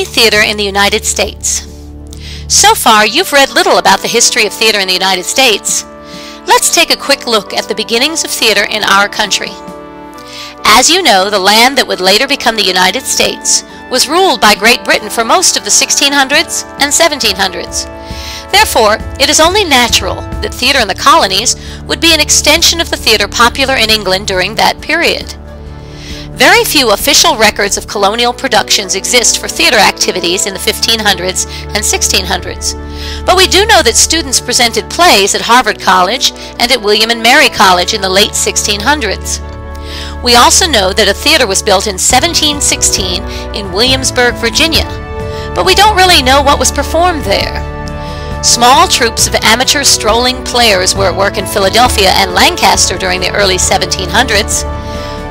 Early theater in the United States. So far, you've read little about the history of theater in the United States. Let's take a quick look at the beginnings of theater in our country. As you know, the land that would later become the United States was ruled by Great Britain for most of the 1600s and 1700s. Therefore, it is only natural that theater in the colonies would be an extension of the theater popular in England during that period. Very few official records of colonial productions exist for theater activities in the 1500s and 1600s, but we do know that students presented plays at Harvard College and at William and Mary College in the late 1600s. We also know that a theater was built in 1716 in Williamsburg, Virginia, but we don't really know what was performed there. Small troops of amateur strolling players were at work in Philadelphia and Lancaster during the early 1700s,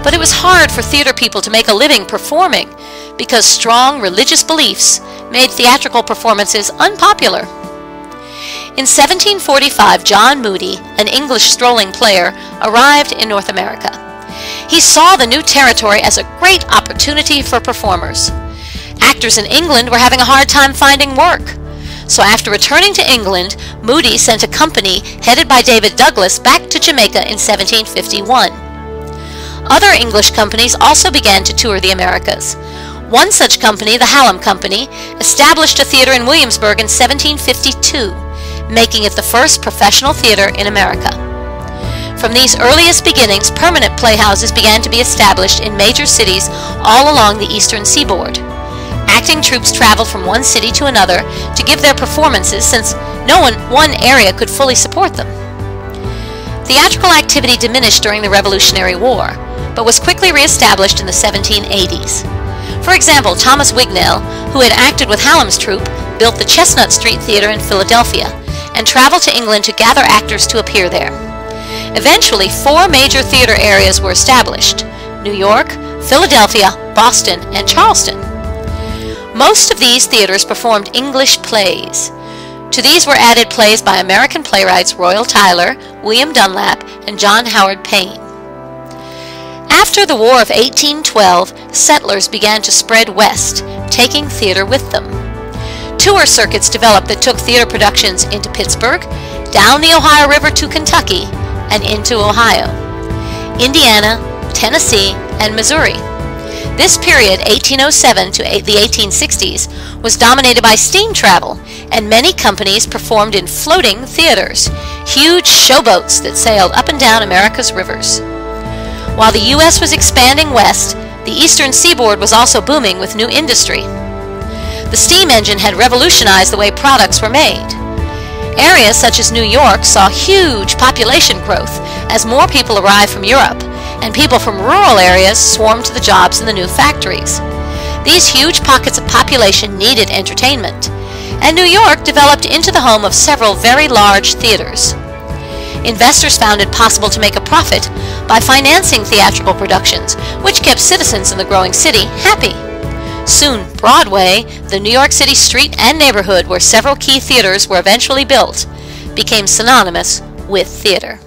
but it was hard for theater people to make a living performing because strong religious beliefs made theatrical performances unpopular. In 1745, John Moody, an English strolling player, arrived in North America. He saw the new territory as a great opportunity for performers. Actors in England were having a hard time finding work. So after returning to England, Moody sent a company headed by David Douglas back to Jamaica in 1751. Other English companies also began to tour the Americas. One such company, the Hallam Company, established a theater in Williamsburg in 1752, making it the first professional theater in America. From these earliest beginnings, permanent playhouses began to be established in major cities all along the eastern seaboard. Acting troupes traveled from one city to another to give their performances since one area could fully support them. Theatrical activity diminished during the Revolutionary War, but was quickly reestablished in the 1780s. For example, Thomas Wignell, who had acted with Hallam's troupe, built the Chestnut Street Theater in Philadelphia and traveled to England to gather actors to appear there. Eventually, 4 major theater areas were established: New York, Philadelphia, Boston, and Charleston. Most of these theaters performed English plays. To these were added plays by American playwrights Royal Tyler, William Dunlap, and John Howard Payne. After the War of 1812, settlers began to spread west, taking theater with them. Tour circuits developed that took theater productions into Pittsburgh, down the Ohio River to Kentucky, and into Ohio, Indiana, Tennessee, and Missouri. This period, 1807 to the 1860s, was dominated by steam travel, and many companies performed in floating theaters, huge showboats that sailed up and down America's rivers. While the U.S. was expanding west, the eastern seaboard was also booming with new industry. The steam engine had revolutionized the way products were made. Areas such as New York saw huge population growth as more people arrived from Europe, and people from rural areas swarmed to the jobs in the new factories. These huge pockets of population needed entertainment, and New York developed into the home of several very large theaters. Investors found it possible to make a profit by financing theatrical productions, which kept citizens in the growing city happy. Soon, Broadway, the New York City street and neighborhood where several key theaters were eventually built, became synonymous with theater.